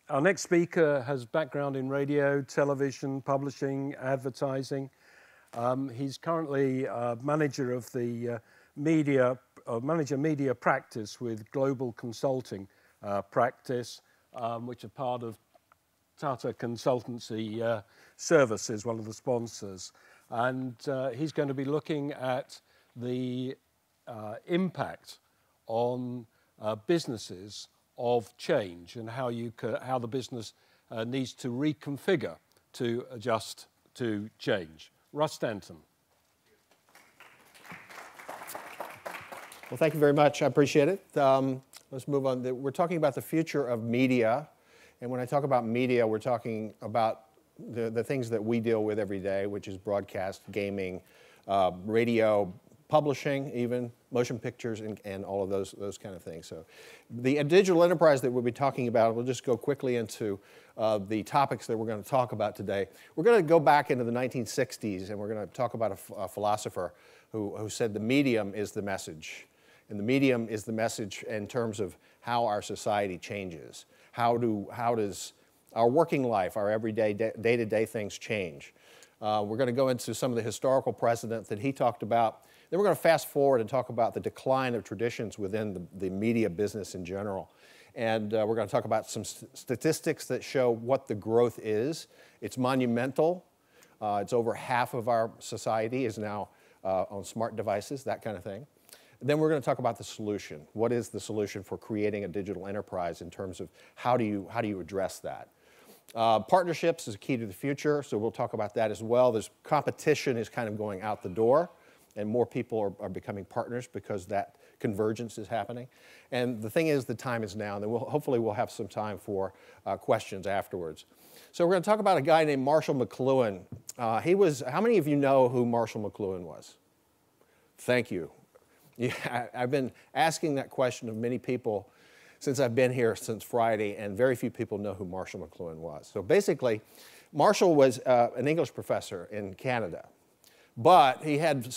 Our next speaker has background in radio, television, publishing, advertising. He's currently manager of the media practice with Global Consulting Practice, which are part of Tata Consultancy Services, one of the sponsors. And he's going to be looking at the impact on businesses of change and how the business needs to reconfigure to adjust to change. Russ Stanton. Well, thank you very much. I appreciate it. Let's move on. We're talking about the future of media. And when I talk about media, we're talking about the things that we deal with every day, which is broadcast, gaming, radio, publishing, even motion pictures, and all of those kind of things. So the digital enterprise that we'll be talking about, we'll just go quickly into the topics that we're going to talk about today. We're going to go back into the 1960s, and we're going to talk about a philosopher who said the medium is the message. And the medium is the message in terms of how our society changes. How does our working life, our everyday, day-to-day things change? We're going to go into some of the historical precedent that he talked about. Then we're going to fast forward and talk about the decline of traditions within the media business in general. And we're going to talk about some statistics that show what the growth is. It's monumental. It's over half of our society is now on smart devices, that kind of thing. Then we're going to talk about the solution. What is the solution for creating a digital enterprise in terms of how do you address that? Partnerships is a key to the future, so we'll talk about that as well. There's competition is kind of going out the door, and more people are becoming partners because that convergence is happening. And the thing is, the time is now, and then hopefully we'll have some time for questions afterwards. So we're going to talk about a guy named Marshall McLuhan. How many of you know who Marshall McLuhan was? Thank you. Yeah, I've been asking that question of many people since I've been here since Friday, and very few people know who Marshall McLuhan was. So basically, Marshall was an English professor in Canada, but he had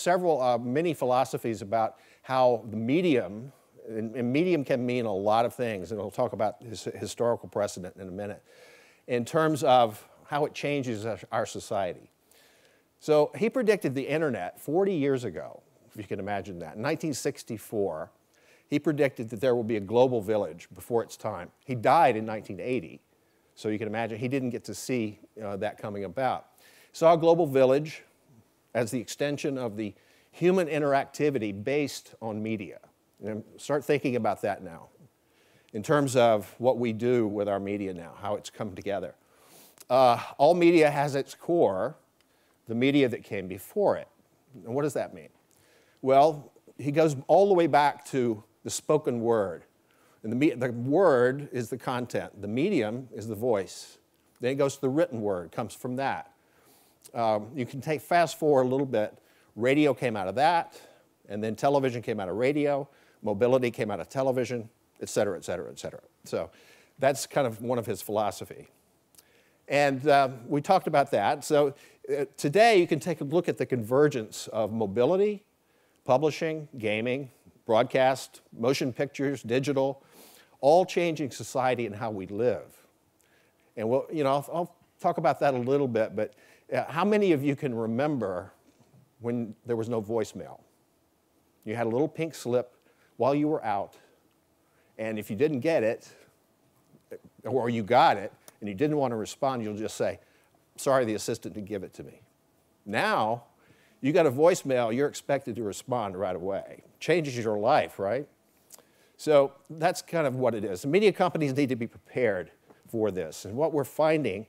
many philosophies about how the medium, and medium can mean a lot of things, and we'll talk about his historical precedent in a minute, in terms of how it changes our society. So he predicted the internet 40 years ago, if you can imagine that. In 1964, he predicted that there will be a global village before its time. He died in 1980, so you can imagine he didn't get to see that coming about. Saw a global village as the extension of the human interactivity based on media. And start thinking about that now in terms of what we do with our media now, how it's come together. All media has its core the media that came before it. And what does that mean? Well, he goes all the way back to the spoken word. And the word is the content. The medium is the voice. Then it goes to the written word, comes from that. You can fast forward a little bit. Radio came out of that, and then television came out of radio, mobility came out of television, et cetera, et cetera, et cetera. So that's kind of one of his philosophy. And we talked about that. So today you can take a look at the convergence of mobility, publishing, gaming, broadcast, motion pictures, digital, all changing society and how we live. And I'll talk about that a little bit, but how many of you can remember when there was no voicemail? You had a little pink slip while you were out, and if you didn't get it, or you got it, and you didn't want to respond, you'll just say, sorry, the assistant didn't give it to me. Now, you got a voicemail, you're expected to respond right away. Changes your life, right? So that's kind of what it is. The media companies need to be prepared for this. And what we're finding,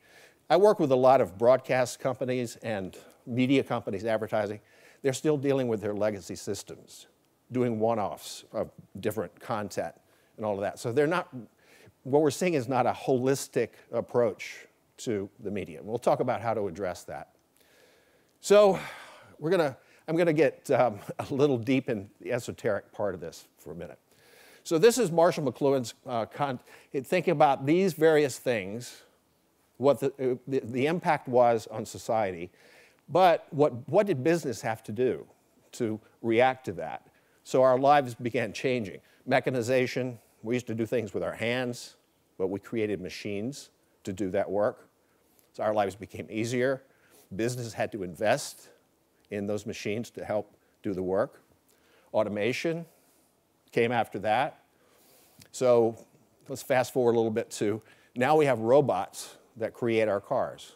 I work with a lot of broadcast companies and media companies, advertising. They're still dealing with their legacy systems, doing one-offs of different content and all of that. So what we're seeing is not a holistic approach to the media. We'll talk about how to address that. So I'm going to get a little deep in the esoteric part of this for a minute. So this is Marshall McLuhan's thinking about these various things, what the impact was on society, but what did business have to do to react to that? So our lives began changing. Mechanization, we used to do things with our hands. but we created machines to do that work. So our lives became easier. Business had to invest in those machines to help do the work. Automation came after that. So let's fast forward a little bit to now we have robots that create our cars.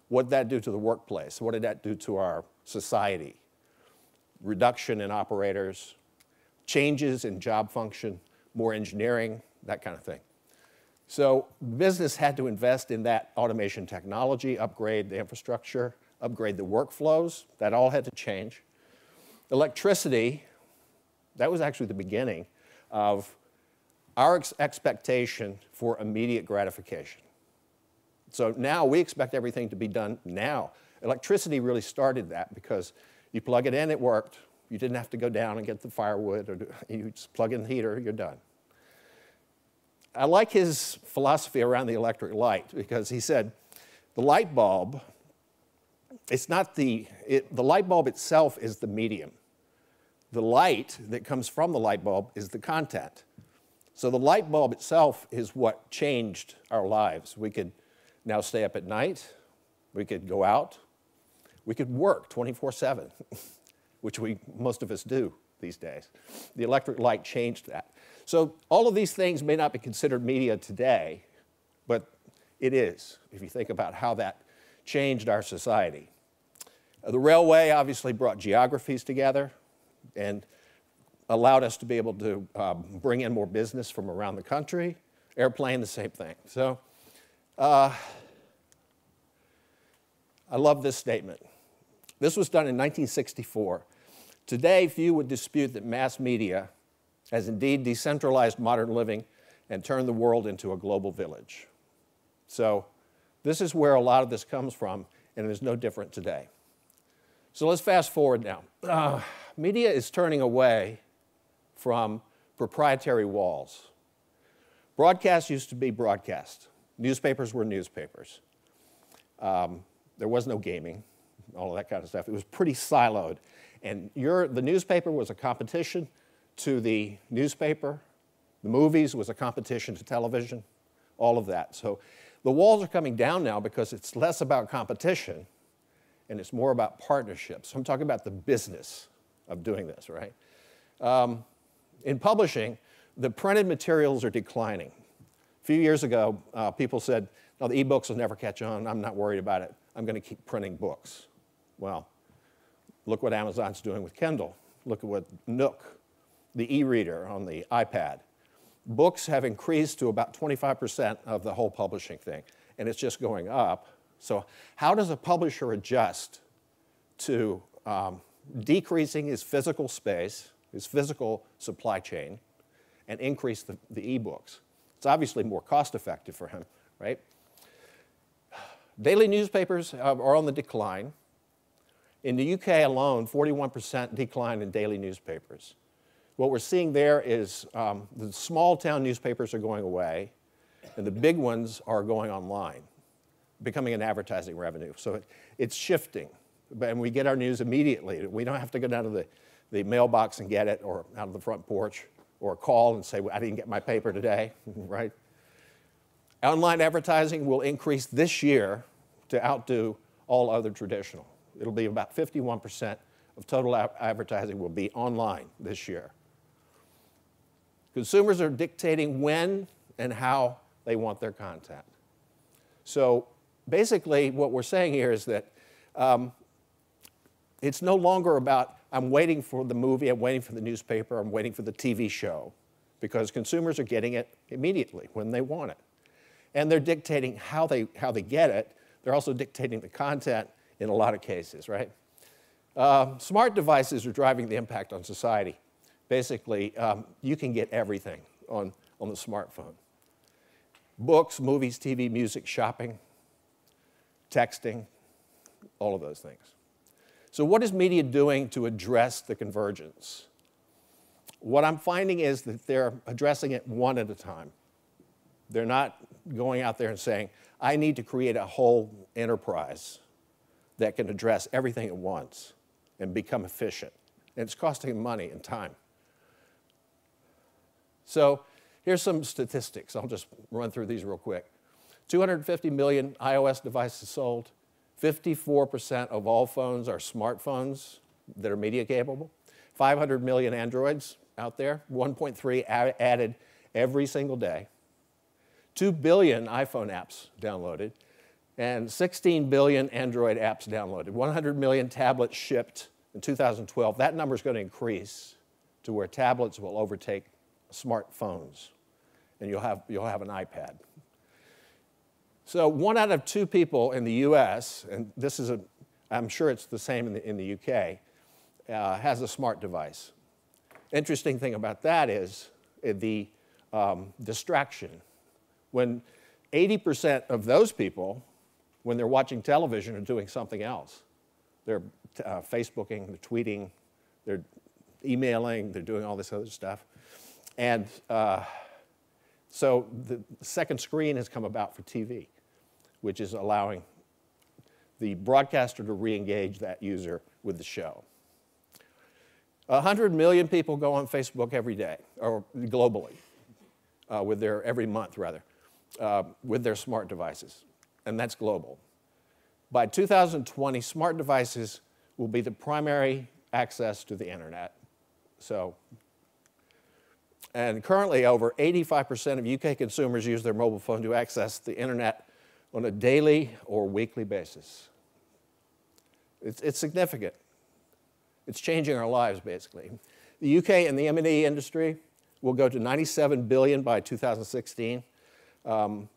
What did that do to the workplace? What did that do to our society? Reduction in operators, changes in job function, more engineering, that kind of thing. So business had to invest in that automation technology, upgrade the infrastructure, upgrade the workflows. That all had to change. Electricity, that was actually the beginning of our expectation for immediate gratification. So now we expect everything to be done now. Electricity really started that because you plug it in, it worked. You didn't have to go down and get the firewood, or you just plug in the heater, you're done. I like his philosophy around the electric light because he said the light bulb, it's not the light bulb itself is the medium. The light that comes from the light bulb is the content. So the light bulb itself is what changed our lives. We could now stay up at night, we could go out, we could work 24/7, which most of us do these days. The electric light changed that. So all of these things may not be considered media today, but it is, if you think about how that changed our society. The railway obviously brought geographies together and allowed us to be able to bring in more business from around the country. Airplane, the same thing. So I love this statement. This was done in 1964. Today, few would dispute that mass media has indeed decentralized modern living and turned the world into a global village. So this is where a lot of this comes from, and it is no different today. So let's fast forward now. Media is turning away from proprietary walls. Broadcast used to be broadcast. Newspapers were newspapers. There was no gaming, all of that kind of stuff. It was pretty siloed. And the newspaper was a competition to the newspaper. The movies was a competition to television, all of that. So the walls are coming down now because it's less about competition and it's more about partnerships. So I'm talking about the business of doing this, right? In publishing, the printed materials are declining. A few years ago, people said, no, the e-books will never catch on. I'm not worried about it. I'm going to keep printing books. Well, look what Amazon's doing with Kindle. Look at what Nook, the e-reader on the iPad. Books have increased to about 25% of the whole publishing thing, and it's just going up. So how does a publisher adjust to decreasing his physical space, his physical supply chain, and increase the e-books? It's obviously more cost-effective for him, right? Daily newspapers are on the decline. In the UK alone, 41% decline in daily newspapers. What we're seeing there is the small town newspapers are going away, and the big ones are going online, becoming an advertising revenue. So it's shifting, and we get our news immediately. We don't have to go down to the mailbox and get it, or out of the front porch, or call and say, well, I didn't get my paper today, right? Online advertising will increase this year to outdo all other traditional. It'll be about 51% of total advertising will be online this year. Consumers are dictating when and how they want their content. So basically what we're saying here is that it's no longer about I'm waiting for the movie, I'm waiting for the newspaper, I'm waiting for the TV show, because consumers are getting it immediately when they want it. And they're dictating how they get it. They're also dictating the content in a lot of cases, right? Smart devices are driving the impact on society. Basically, you can get everything on the smartphone. Books, movies, TV, music, shopping, texting, all of those things. So what is media doing to address the convergence? What I'm finding is that they're addressing it one at a time. They're not going out there and saying, I need to create a whole enterprise that can address everything at once and become efficient. And it's costing them money and time. So Here's some statistics. I'll just run through these real quick. 250 million iOS devices sold. 54% of all phones are smartphones that are media capable. 500 million Androids out there. 1.3 added every single day. 2 billion iPhone apps downloaded. And 16 billion Android apps downloaded. 100 million tablets shipped in 2012. That number is going to increase to where tablets will overtake smartphones, and you'll have an iPad. So 1 out of 2 people in the U.S., and this is I'm sure it's the same in the UK, has a smart device. Interesting thing about that is the distraction. When 80% of those people, when they're watching television, are doing something else. They're Facebooking, they're tweeting, they're emailing, they're doing all this other stuff. And so the second screen has come about for TV, which is allowing the broadcaster to re-engage that user with the show. 100 million people go on Facebook every day, or globally, every month rather, with their smart devices, and that's global. By 2020, smart devices will be the primary access to the internet. So, and currently over 85% of UK consumers use their mobile phone to access the internet on a daily or weekly basis. It's significant. It's changing our lives, basically. The UK and the M&E industry will go to 97 billion by 2016, a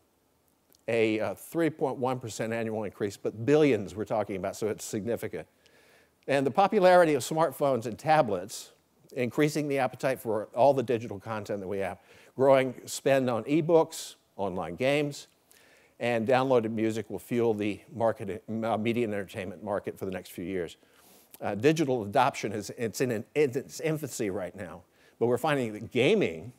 3.1% annual increase, but billions we're talking about, so it's significant. And the popularity of smartphones and tablets, increasing the appetite for all the digital content that we have, growing spend on ebooks, online games, and downloaded music will fuel the media and entertainment market for the next few years. Digital adoption it's in its infancy right now, but we're finding that gaming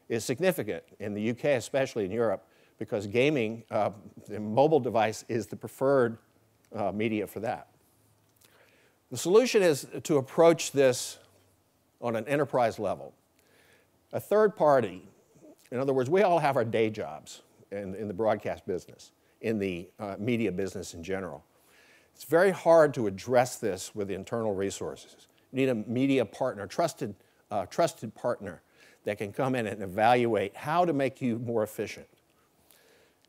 is significant in the UK, especially in Europe, because gaming, the mobile device is the preferred media for that. The solution is to approach this on an enterprise level. A third party, in other words, we all have our day jobs in the broadcast business, in the media business in general. It's very hard to address this with internal resources. You need a media partner, trusted partner that can come in and evaluate how to make you more efficient.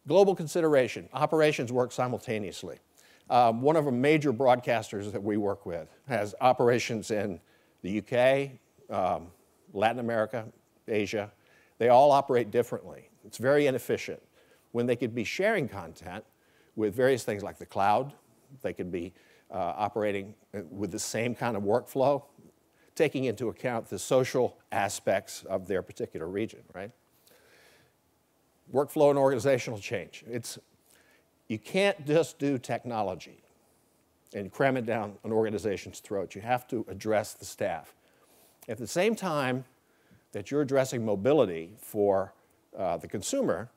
Global consideration, operations work simultaneously. One of the major broadcasters that we work with has operations in the UK, Latin America, Asia. They all operate differently. It's very inefficient. When they could be sharing content with various things like the cloud, they could be operating with the same kind of workflow, taking into account the social aspects of their particular region, right? Workflow and organizational change. You can't just do technology and cram it down an organization's throat. You have to address the staff. At the same time that you're addressing mobility for the consumer,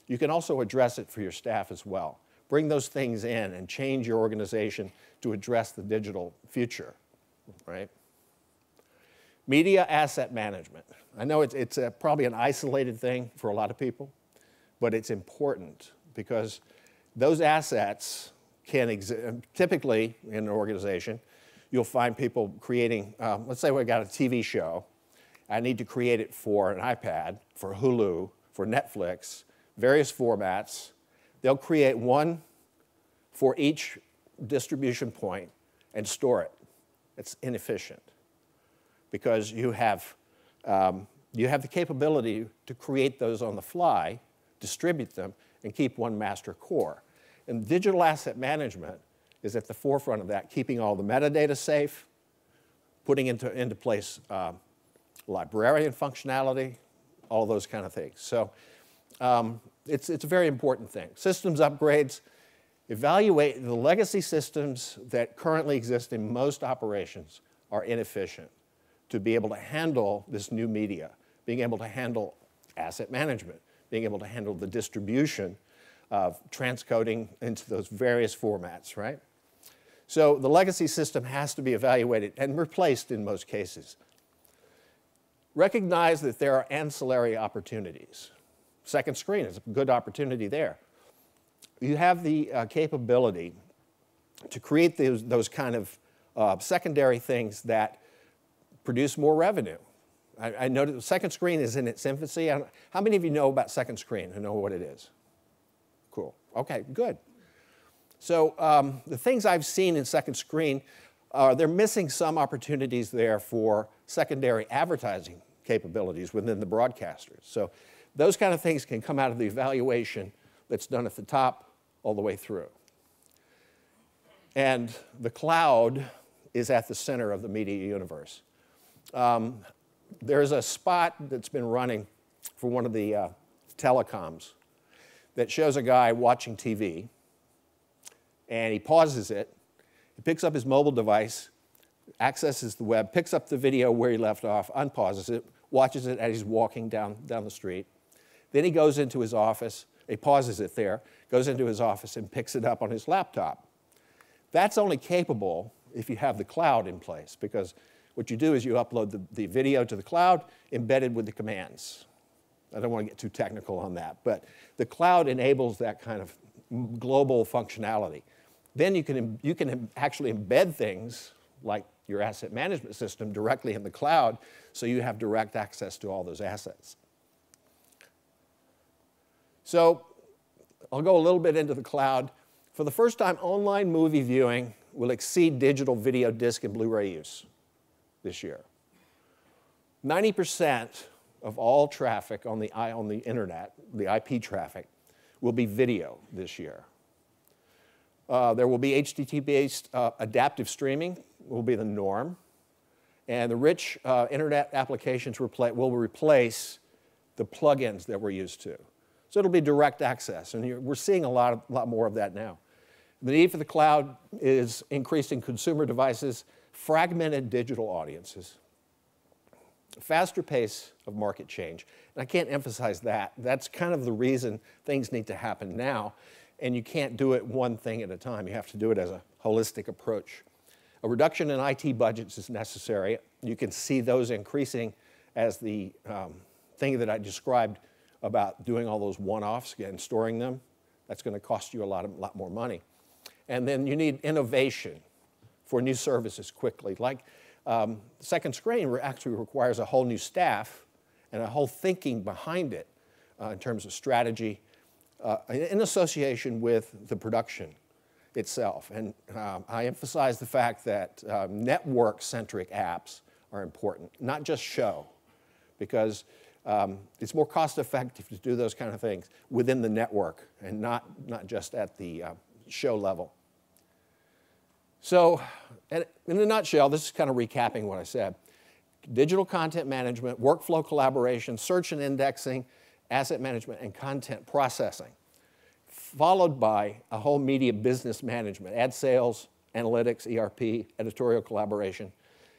you can also address it for your staff as well. Bring those things in and change your organization to address the digital future, right? Media asset management. I know it's probably an isolated thing for a lot of people, but it's important because those assets can exist. Typically, in an organization, you'll find people creating, let's say we've got a TV show. I need to create it for an iPad, for Hulu, for Netflix, various formats. They'll create one for each distribution point and store it. It's inefficient because you have the capability to create those on the fly, distribute them, and keep one master core. And digital asset management is at the forefront of that, keeping all the metadata safe, putting into place librarian functionality, all those kind of things. So it's a very important thing. Systems upgrades, evaluate the legacy systems that currently exist in most operations are inefficient to be able to handle this new media, being able to handle asset management, being able to handle the distribution of transcoding into those various formats, right? So the legacy system has to be evaluated and replaced in most cases. recognize that there are ancillary opportunities. Second screen is a good opportunity there. You have the capability to create those kind of secondary things that produce more revenue. I know that the second screen is in its infancy. How many of you know about second screen and know what it is? Cool. Okay, good. So the things I've seen in second screen, they're missing some opportunities there for secondary advertising capabilities within the broadcasters. So those kind of things can come out of the evaluation that's done at the top all the way through. And the cloud is at the center of the media universe. There's a spot that's been running for one of the telecoms that shows a guy watching TV, and he pauses it, he picks up his mobile device, accesses the web, picks up the video where he left off, unpauses it, watches it as he's walking down the street. Then he goes into his office, he pauses it there, goes into his office and picks it up on his laptop. That's only capable if you have the cloud in place, because what you do is you upload the video to the cloud embedded with the commands. I don't want to get too technical on that, but the cloud enables that kind of global functionality. Then you can actually embed things like your asset management system directly in the cloud, so you have direct access to all those assets. So I'll go a little bit into the cloud. For the first time, online movie viewing will exceed digital video disc and Blu-ray use this year. 90% of all traffic on the internet, the IP traffic, will be video this year. There will be HTTP-based adaptive streaming will be the norm, and the rich internet applications will replace the plugins that we're used to. So it'll be direct access, and we're seeing a lot more of that now. The need for the cloud is increasing consumer devices, fragmented digital audiences, faster pace of market change. And I can't emphasize that. That's kind of the reason things need to happen now, and you can't do it one thing at a time. You have to do it as a holistic approach. A reduction in IT budgets is necessary. You can see those increasing as the thing that I described about doing all those one-offs and storing them. That's going to cost you a lot more money. And then you need innovation for new services quickly. Like second screen actually requires a whole new staff and a whole thinking behind it in terms of strategy in association with the production itself. And I emphasize the fact that network-centric apps are important, not just show, because it's more cost-effective to do those kind of things within the network and not just at the show level. So, in a nutshell, this is kind of recapping what I said. Digital content management, workflow collaboration, search and indexing, asset management, and content processing, followed by a whole media business management, ad sales, analytics, ERP, editorial collaboration,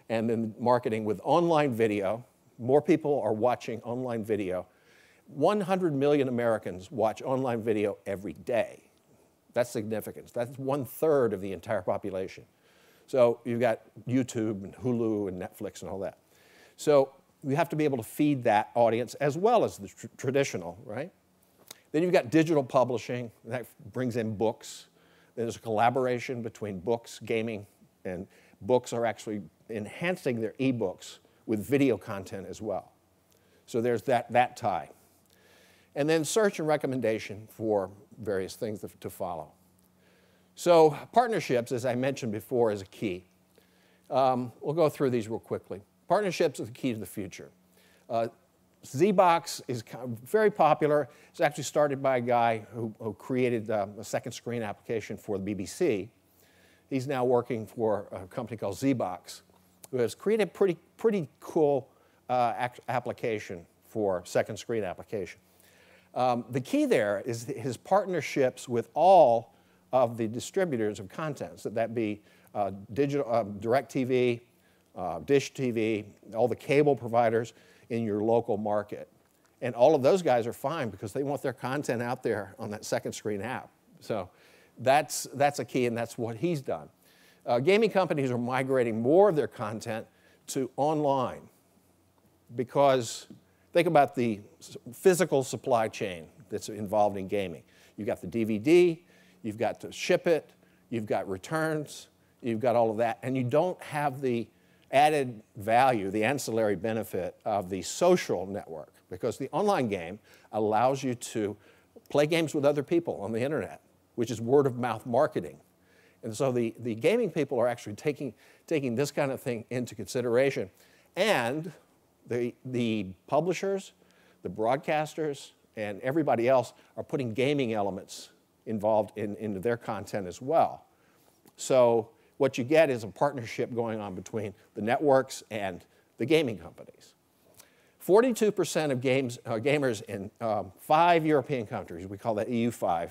and then marketing with online video. More people are watching online video. 100 million Americans watch online video every day. That's significant. That's 1/3 of the entire population. So you've got YouTube and Hulu and Netflix and all that. So you have to be able to feed that audience as well as the traditional, right? Then you've got digital publishing. That brings in books. There's a collaboration between books, gaming, and books are actually enhancing their ebooks with video content as well. So there's that tie. And then search and recommendation for various things to follow. So partnerships, as I mentioned before, is a key. We'll go through these real quickly. Partnerships are the key to the future. ZBox is very popular. It's actually started by a guy who created a second screen application for the BBC. He's now working for a company called ZBox, who has created a pretty cool application for second screen application. The key there is his partnerships with all of the distributors of content, so that be digital, DirecTV, Dish TV, all the cable providers in your local market. And all of those guys are fine because they want their content out there on that second screen app. So that's a key, and that's what he's done. Gaming companies are migrating more of their content to online. because think about the physical supply chain that's involved in gaming. You've got the DVD, you've got to ship it, you've got returns, you've got all of that, and you don't have the added value, the ancillary benefit of the social network, because the online game allows you to play games with other people on the internet, which is word-of-mouth marketing. And so the gaming people are actually taking this kind of thing into consideration. And the publishers, the broadcasters, and everybody else are putting gaming elements involved into their content as well. So what you get is a partnership going on between the networks and the gaming companies. 42% of gamers in 5 European countries, we call that EU5,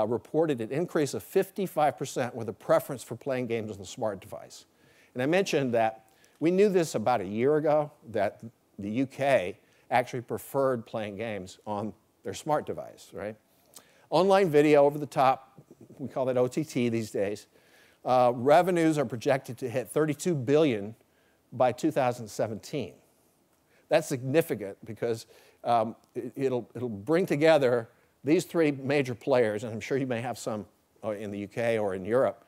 reported an increase of 55% with a preference for playing games on the smart device. And I mentioned that we knew this about a year ago, that the UK actually preferred playing games on their smart device, right? Online video over the top, we call that OTT these days, revenues are projected to hit $32 billion by 2017. That's significant because it'll bring together these three major players, and I'm sure you may have some in the UK or in Europe,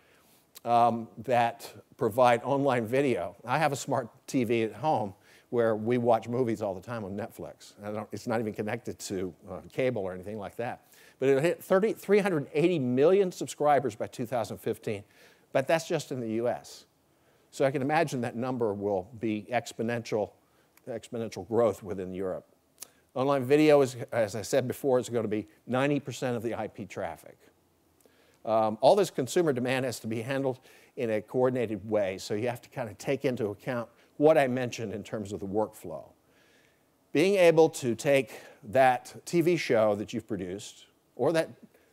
that provide online video. I have a smart TV at home where we watch movies all the time on Netflix. It's not even connected to cable or anything like that. But it'll hit 380 million subscribers by 2015, but that's just in the US. So I can imagine that number will be exponential growth within Europe. Online video, is, as I said before, is going to be 90% of the IP traffic. All this consumer demand has to be handled in a coordinated way, so you have to kind of take into account what I mentioned in terms of the workflow. Being able to take that TV show that you've produced, or that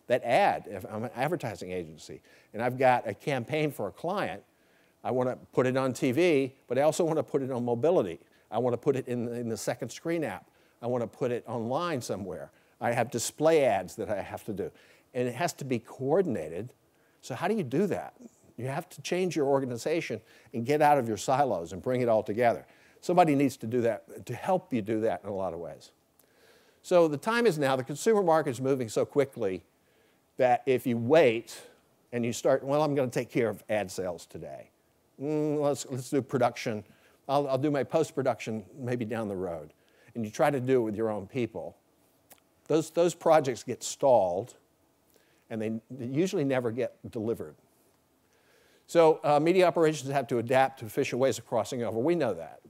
ad, if I'm an advertising agency, and I've got a campaign for a client, I want to put it on TV, but I also want to put it on mobility. I want to put it in the second screen app. I want to put it online somewhere. I have display ads that I have to do. And it has to be coordinated. So how do you do that? You have to change your organization and get out of your silos and bring it all together. Somebody needs to do that, to help you do that in a lot of ways. So the time is now. The consumer market is moving so quickly that if you wait and you start, well, I'm going to take care of ad sales today. Let's do production. I'll do my post-production maybe down the road. And you try to do it with your own people. Those projects get stalled, and they usually never get delivered. So media operations have to adapt to efficient ways of crossing over. We know that.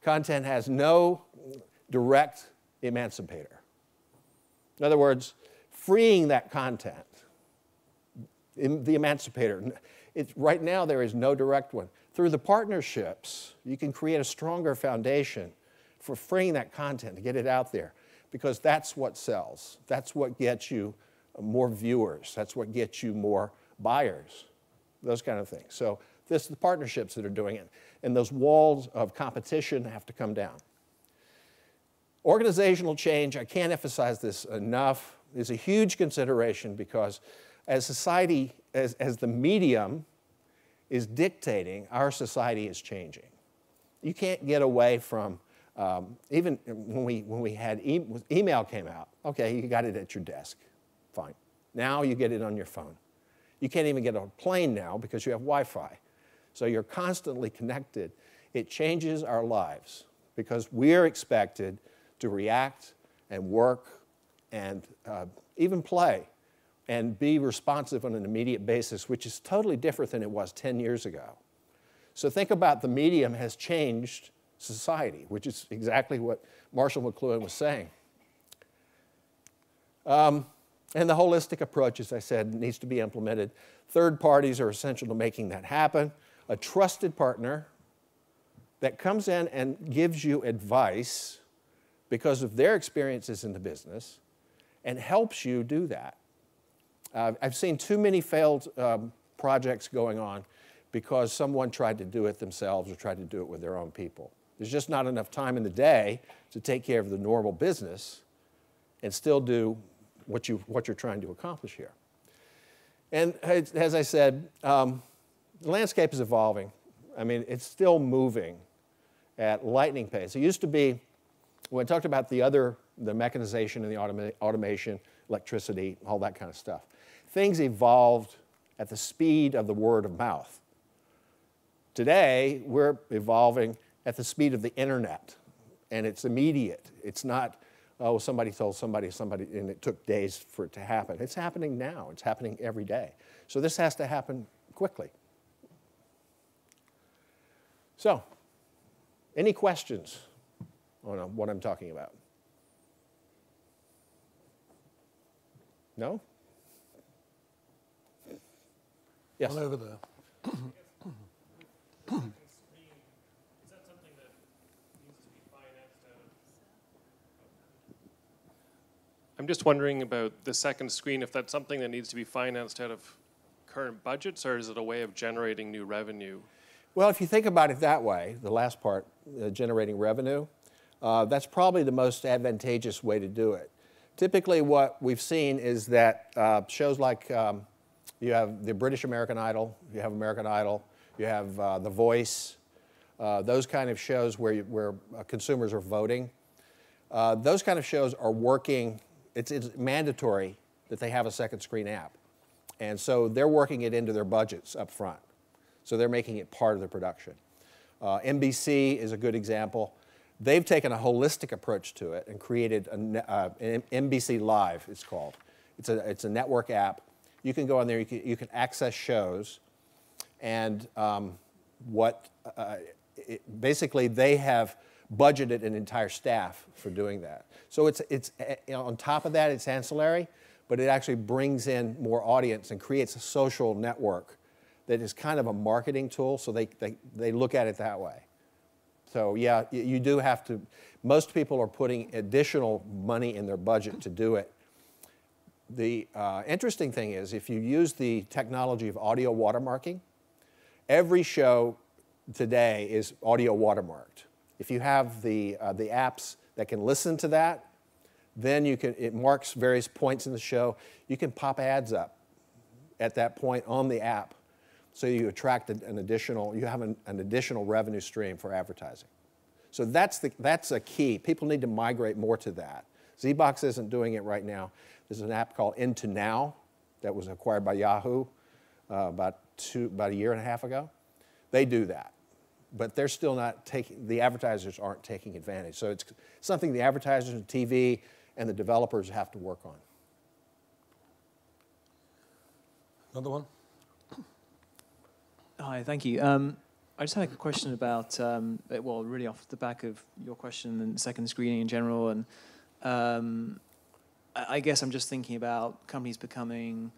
Content has no direct emancipator. In other words, freeing that content, the emancipator, right now there is no direct one. Through the partnerships, you can create a stronger foundation for freeing that content to get it out there, because that's what sells. That's what gets you more viewers. That's what gets you more buyers, those kind of things. So this is the partnerships that are doing it. And those walls of competition have to come down. Organizational change, I can't emphasize this enough, is a huge consideration, because as society, as the medium is dictating, our society is changing. You can't get away from, even when we had email came out, okay, you got it at your desk, fine. Now you get it on your phone. You can't even get on a plane now because you have Wi-Fi. So you're constantly connected. It changes our lives because we're expected to react and work and even play and be responsive on an immediate basis, which is totally different than it was 10 years ago. So think about the medium has changed society, which is exactly what Marshall McLuhan was saying. And the holistic approach, as I said, needs to be implemented. Third parties are essential to making that happen. A trusted partner that comes in and gives you advice because of their experiences in the business and helps you do that. I've seen too many failed projects going on because someone tried to do it themselves or tried to do it with their own people. There's just not enough time in the day to take care of the normal business and still do what you're trying to accomplish here. And as I said, the landscape is evolving. I mean, it's still moving at lightning pace. It used to be, when I talked about the mechanization and the automation, electricity, all that kind of stuff, things evolved at the speed of the word of mouth. Today, we're evolving at the speed of the internet, and it's immediate. It's not, oh, somebody told somebody, and it took days for it to happen. It's happening now. It's happening every day. So this has to happen quickly. So, any questions on what I'm talking about? No? Yes? One over there. I'm just wondering about the second screen, if that's something that needs to be financed out of current budgets, or is it a way of generating new revenue? Well, if you think about it that way, the last part, generating revenue, that's probably the most advantageous way to do it. Typically what we've seen is that shows like you have the British American Idol, you have American Idol, you have The Voice, those kind of shows where consumers are voting. Those kind of shows are working. It's mandatory that they have a second screen app. And so they're working it into their budgets up front. So they're making it part of the production. NBC is a good example. They've taken a holistic approach to it and created an NBC Live, it's called. It's a network app. You can go on there, you can access shows, and basically they have budgeted an entire staff for doing that. So it's on top of that, it's ancillary, but it actually brings in more audience and creates a social network that is kind of a marketing tool, so they look at it that way. So yeah, you do have to, most people are putting additional money in their budget to do it. The interesting thing is, if you use the technology of audio watermarking, every show today is audio watermarked. If you have the apps that can listen to that, then it marks various points in the show. You can pop ads up at that point on the app, so you attract you have an additional revenue stream for advertising. So that's a key. People need to migrate more to that. ZBox isn't doing it right now. There's an app called Into Now that was acquired by Yahoo about a year and a half ago. They do that, but they're still not the advertisers aren't taking advantage. So it's something the advertisers and TV and the developers have to work on. Another one? Hi, thank you. I just had a question about, well, really off the back of your question and second screening in general, and I guess I'm just thinking about companies becoming,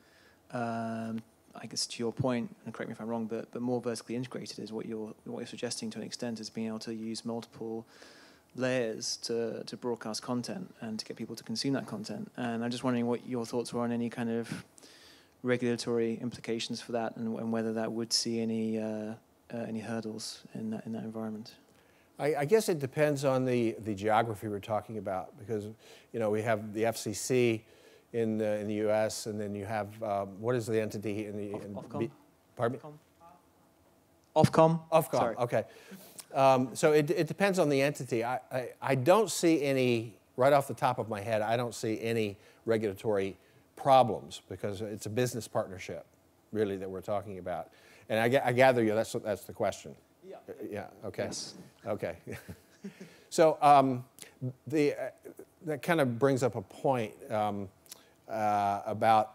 I guess to your point, and correct me if I'm wrong, but more vertically integrated is what you're suggesting to an extent, is being able to use multiple layers to broadcast content and to get people to consume that content. And I'm just wondering what your thoughts were on any kind of regulatory implications for that, and whether that would see any hurdles in that environment. I guess it depends on the geography we're talking about, because we have the FCC in the U.S. and then you have what is the entity in the Ofcom? Pardon me? Ofcom. Ofcom. Sorry. Okay. So it depends on the entity. I don't see any, right off the top of my head, I don't see any regulatory problems, because it's a business partnership, really, that we're talking about. And I gather that's the question. Yeah. Yeah. Okay. Yes. Okay. So that kind of brings up a point about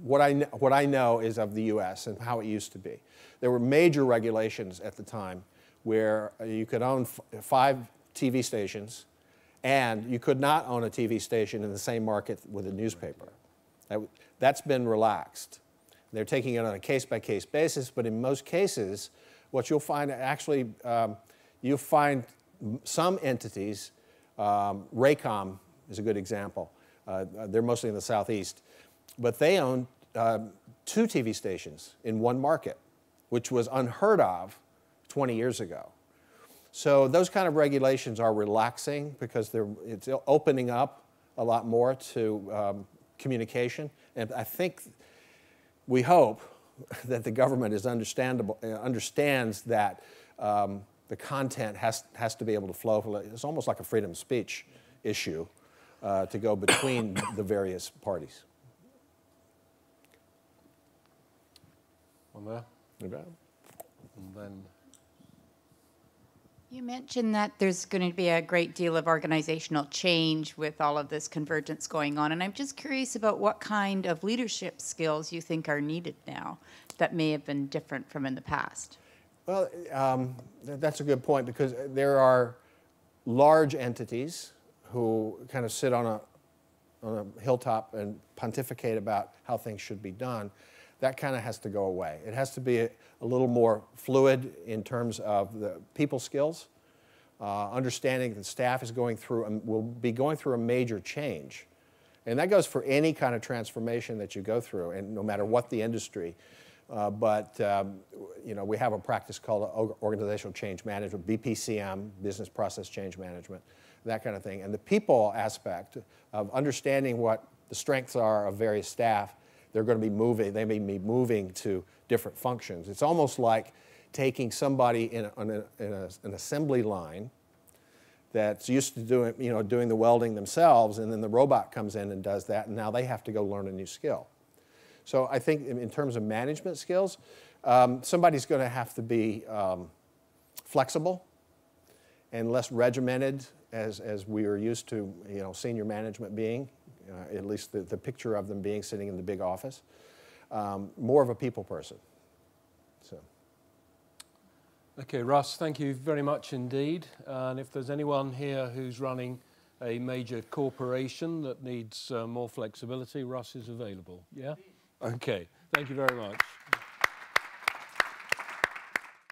what I know is of the U.S. and how it used to be. There were major regulations at the time where you could own 5 TV stations, and you could not own a TV station in the same market with a newspaper. That's been relaxed. They're taking it on a case-by-case basis, but in most cases, what you'll find actually, you'll find some entities, Raycom is a good example. They're mostly in the Southeast, but they own 2 TV stations in one market, which was unheard of 20 years ago. So those kind of regulations are relaxing because it's opening up a lot more to communication. And I think, we hope that the government understands that the content has to be able to flow. It's almost like a freedom of speech issue to go between the various parties. One there. Okay. And then You mentioned that there's going to be a great deal of organizational change with all of this convergence going on, and I'm just curious about what kind of leadership skills you think are needed now that may have been different from in the past. Well, that's a good point, because there are large entities who kind of sit on a hilltop and pontificate about how things should be done. That kind of has to go away. It has to be a little more fluid in terms of the people skills, understanding that staff is going through and will be going through a major change. And that goes for any kind of transformation that you go through, and no matter what the industry. You know, we have a practice called organizational change management, BPCM, business process change management, that kind of thing. And the people aspect of understanding what the strengths are of various staff, they're going to be moving, they may be moving to different functions. It's almost like taking somebody in an assembly line that's used to doing the welding themselves, and then the robot comes in and does that, and now they have to go learn a new skill. So I think in terms of management skills, somebody's going to have to be flexible and less regimented as we are used to, senior management being, at least the picture of them being sitting in the big office. More of a people person. So. Okay, Russ, thank you very much indeed. And if there's anyone here who's running a major corporation that needs more flexibility, Russ is available. Yeah? Okay, thank you very much.